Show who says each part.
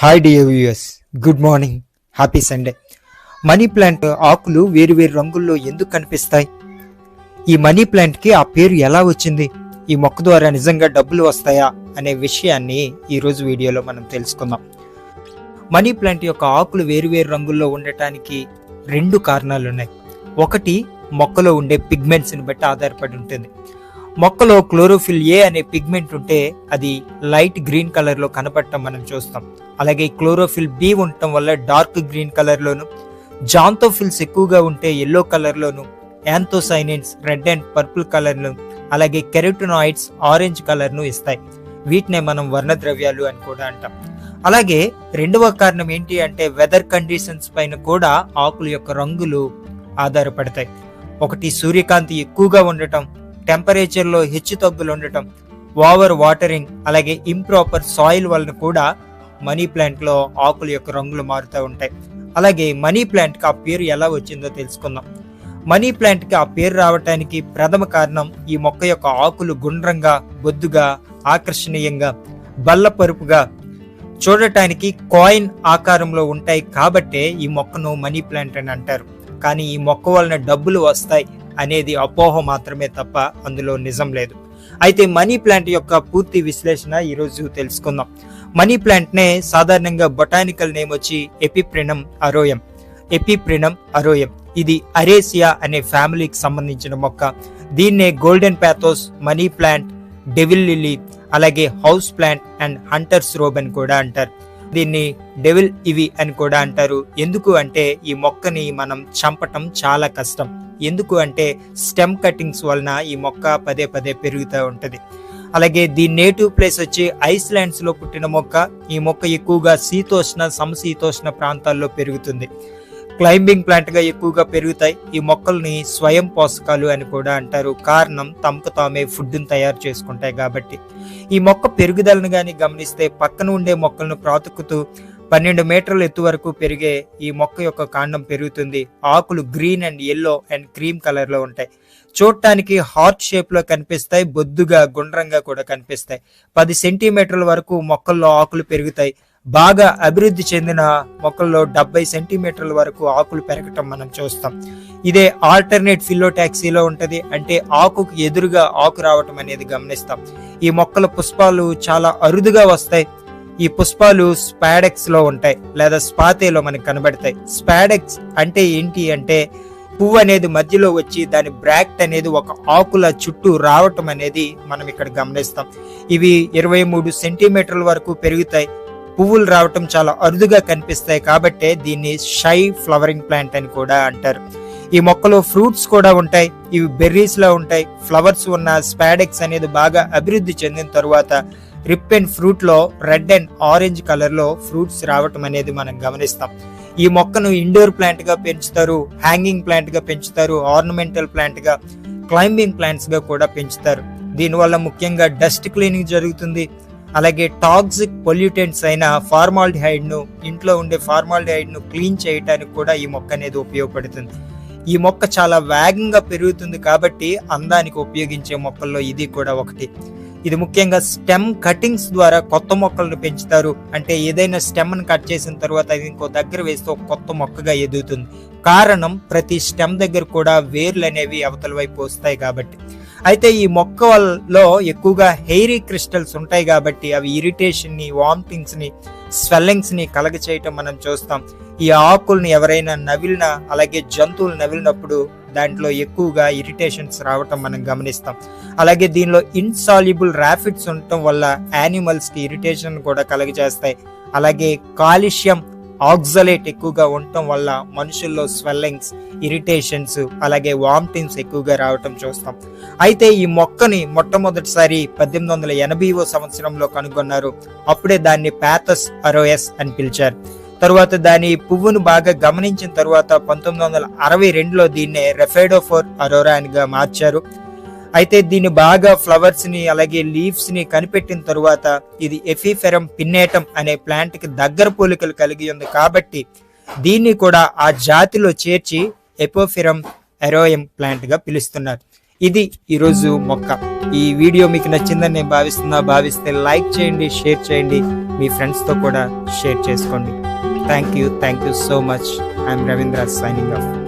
Speaker 1: Hi dear viewers, good morning, happy Sunday. Money plant ఆకులు వేరు వేరు రంగుల్లో ఎందుకు కనిపిస్తాయి? ఈ మనీ ప్లాంట్కి ఆ పేరు ఎలా వచ్చింది? ఈ మొక్క ద్వారా నిజంగా డబ్బులు వస్తాయా అనే విషయాన్ని ఈరోజు వీడియోలో మనం తెలుసుకుందాం. మనీ ప్లాంట్ యొక్క ఆకులు వేరు వేరు రంగుల్లో ఉండటానికి రెండు కారణాలు ఉన్నాయి. ఒకటి, మొక్కలో ఉండే పిగ్మెంట్స్ని బట్టి ఆధారపడి ఉంటుంది. మొక్కలో క్లోరోఫిల్ ఏ అనే పిగ్మెంట్ ఉంటే అది లైట్ గ్రీన్ కలర్లో కనపడటం మనం చూస్తాం. అలాగే క్లోరోఫిల్ బి ఉండటం వల్ల డార్క్ గ్రీన్ కలర్లోను, జాంతోఫిల్స్ ఎక్కువగా ఉంటే ఎల్లో కలర్లోను, యాంథోసైనిన్స్ రెడ్ అండ్ పర్పుల్ కలర్ను, అలాగే కెరోటినాయిడ్స్ ఆరెంజ్ కలర్ను ఇస్తాయి. వీటినే మనం వర్ణద్రవ్యాలు అని కూడా అంటాం. అలాగే రెండవ కారణం ఏంటి అంటే వెదర్ కండిషన్స్ పైన కూడా ఆకుల యొక్క రంగులు ఆధారపడతాయి. ఒకటి, సూర్యకాంతి ఎక్కువగా ఉండటం, టెంపరేచర్లో హెచ్చు తగ్గులు ఉండటం, ఓవర్ వాటరింగ్, అలాగే ఇంప్రాపర్ సాయిల్ వలన కూడా మనీ ప్లాంట్లో ఆకుల యొక్క రంగులు మారుతూ ఉంటాయి. అలాగే మనీ ప్లాంట్కి ఆ పేరు ఎలా వచ్చిందో తెలుసుకుందాం. మనీ ప్లాంట్కి ఆ పేరు రావటానికి ప్రథమ కారణం, ఈ మొక్క యొక్క ఆకులు గుండ్రంగా, బొద్దుగా, ఆకర్షణీయంగా, బల్లపరుపుగా, చూడటానికి కాయిన్ ఆకారంలో ఉంటాయి కాబట్టే ఈ మొక్కను మనీ ప్లాంట్ అని అంటారు. కానీ ఈ మొక్క వలన డబ్బులు వస్తాయి అనేది అపోహ మాత్రమే తప్ప అందులో నిజం లేదు. అయితే మనీ ప్లాంట్ యొక్క పూర్తి విశ్లేషణ ఈరోజు తెలుసుకుందాం. మనీ ప్లాంట్ నే సాధారణంగా బొటానికల్ నేమ్ వచ్చి ఎపిప్రినం అరోయం. ఎపిప్రినం అరోయం ఇది అరేసియా అనే ఫ్యామిలీకి సంబంధించిన మొక్క. దీన్నే golden pothos, money plant, devil lily, అలాగే house plant and hunters robe అని కూడా అంటారు. దీన్ని డెవిల్ ఇవి అని కూడా అంటారు. ఎందుకు అంటే ఈ మొక్కని మనం చంపటం చాలా కష్టం. ఎందుకు అంటే స్టెమ్ కటింగ్స్ వలన ఈ మొక్క పదే పదే పెరుగుతూ ఉంటుంది. అలాగే దీని నేటివ్ ప్లేస్ వచ్చి ఐస్లాండ్స్ లో పుట్టిన మొక్క. ఈ మొక్క ఎక్కువగా శీతోష్ణ, సమశీతోష్ణ ప్రాంతాల్లో పెరుగుతుంది. క్లైంబింగ్ ప్లాంట్ గా ఎక్కువగా పెరుగుతాయి. ఈ మొక్కల్ని స్వయం పోషకాలు అని కూడా అంటారు. కారణం, తమకు తామే ఫుడ్ ని తయారు చేసుకుంటాయి కాబట్టి. ఈ మొక్క పెరుగుదలను గాని గమనిస్తే పక్కన ఉండే మొక్కలను ప్రాతుకుతూ 12 మీటర్ల ఎత్తు వరకు పెరిగే ఈ మొక్క యొక్క కాండం పెరుగుతుంది. ఆకులు green and yellow and cream colour లో ఉంటాయి. చూడటానికి హార్ట్ షేప్ లో కనిపిస్తాయి. బొద్దుగా, గుండ్రంగా కూడా కనిపిస్తాయి. 10 సెంటీమీటర్ల వరకు మొక్కల్లో ఆకులు పెరుగుతాయి. బాగా అభివృద్ధి చెందిన మొక్కల్లో 70 సెంటీమీటర్ల వరకు ఆకులు పెరగటం మనం చూస్తాం. ఇదే ఆల్టర్నేట్ ఫిల్లోటాక్సీలో ఉంటది. అంటే ఆకుకు ఎదురుగా ఆకు రావటం అనేది గమనిస్తాం. ఈ మొక్కల పుష్పాలు చాలా అరుదుగా వస్తాయి. ఈ పుష్పాలు స్పాడెక్స్ లో ఉంటాయి లేదా స్పాతేలో మనకు కనబడతాయి. స్పాడెక్స్ అంటే ఏంటి అంటే పువ్వు అనేది మధ్యలో వచ్చి దాని బ్రాక్ట్ అనేది ఒక ఆకుల చుట్టూ రావటం అనేది మనం ఇక్కడ గమనిస్తాం. ఇవి 23 సెంటీమీటర్ల వరకు పెరుగుతాయి. పువ్వులు రావటం చాలా అరుదుగా కనిపిస్తాయి కాబట్టే దీన్ని షై ఫ్లవరింగ్ ప్లాంట్ అని కూడా అంటారు. ఈ మొక్కలో ఫ్రూట్స్ కూడా ఉంటాయి. ఇవి బెర్రీస్ లో ఉంటాయి. ఫ్లవర్స్ ఉన్న స్పాడెక్స్ అనేది బాగా అభివృద్ధి చెందిన తరువాత రిప్ అండ్ ఫ్రూట్ లో రెడ్ అండ్ ఆరెంజ్ కలర్ లో ఫ్రూట్స్ రావటం అనేది మనం గమనిస్తాం. ఈ మొక్కను ఇండోర్ ప్లాంట్ గా పెంచుతారు, హ్యాంగింగ్ ప్లాంట్ గా పెంచుతారు, ఆర్నమెంటల్ ప్లాంట్ గా, క్లైంబింగ్ ప్లాంట్స్ గా కూడా పెంచుతారు. దీనివల్ల ముఖ్యంగా డస్ట్ క్లీనింగ్ జరుగుతుంది. అలాగే టాక్సిక్ పొల్యూటెంట్స్ అయిన ఫార్మాల్డిహైడ్ ను, ఇంట్లో ఉండే ఫార్మాల్డిహైడ్ ను క్లీన్ చేయడానికి కూడా ఈ మొక్క అనేది ఉపయోగపడుతుంది. ఈ మొక్క చాలా వేగంగా పెరుగుతుంది కాబట్టి అందానికి ఉపయోగించే మొక్కల్లో ఇది కూడా ఒకటి. ఇది ముఖ్యంగా స్టెమ్ కటింగ్స్ ద్వారా కొత్త మొక్కలను పెంచుతారు. అంటే ఏదైనా స్టెమ్ ని కట్ చేసిన తర్వాత అది ఇంకో దగ్గర వేస్తే ఒక కొత్త మొక్కగా ఎదుగుతుంది. కారణం, ప్రతి స్టెమ్ దగ్గర కూడా వేర్లు అనేవి అవతల వైపు వస్తాయి కాబట్టి. అయితే ఈ మొక్కలో ఎక్కువగా హెయిరీ క్రిస్టల్స్ ఉంటాయి కాబట్టి అవి ఇరిటేషన్ ని, వామిటింగ్స్ ని, స్వెల్లింగ్స్ ని కలగ చేయటం మనం చూస్తాం. ఈ ఆకుల్ని ఎవరైనా నవిలినా, అలాగే జంతువులు నవిలినప్పుడు దాంట్లో ఎక్కువగా ఇరిటేషన్స్ రావటం మనం గమనిస్తాం. అలాగే దీనిలో ఇన్సాల్యుబుల్ రాఫిడ్స్ ఉండటం వల్ల యానిమల్స్ కి ఇరిటేషన్ కూడా కలగజేస్తాయి. అలాగే కాల్షియం ఆక్సలేట్ ఎక్కువగా ఉండటం వల్ల మనుషుల్లో స్వెల్లింగ్స్, ఇరిటేషన్స్, అలాగే వామిటింగ్స్ ఎక్కువగా రావటం చూస్తాం. అయితే ఈ మొక్కని మొట్టమొదటిసారి 1880వ సంవత్సరంలో కనుగొన్నారు. అప్పుడే దాన్ని పాథస్ అరోయస్ అని పిలిచారు. తరువాత దాని పువ్వును బాగా గమనించిన తరువాత 1962లో దీన్నే రెఫైడోఫోర్ అరోరా అనిగా మార్చారు. అయితే దీన్ని బాగా ఫ్లవర్స్ ని, అలాగే లీవ్స్ ని కనిపెట్టిన తరువాత ఇది ఎఫిఫెరం పిన్నేటం అనే ప్లాంట్ కి దగ్గర పోలికలు కలిగి ఉంది కాబట్టి దీన్ని కూడా ఆ జాతిలో చేర్చి ఎపోఫిరం అరోయం ప్లాంట్ గా పిలుస్తున్నారు. ఇది ఈరోజు మొక్క. ఈ వీడియో మీకు నచ్చిందని నేను భావిస్తే లైక్ చేయండి, షేర్ చేయండి. మీ ఫ్రెండ్స్తో కూడా షేర్ చేసుకోండి. Thank you so much. I'm Ravindra signing off.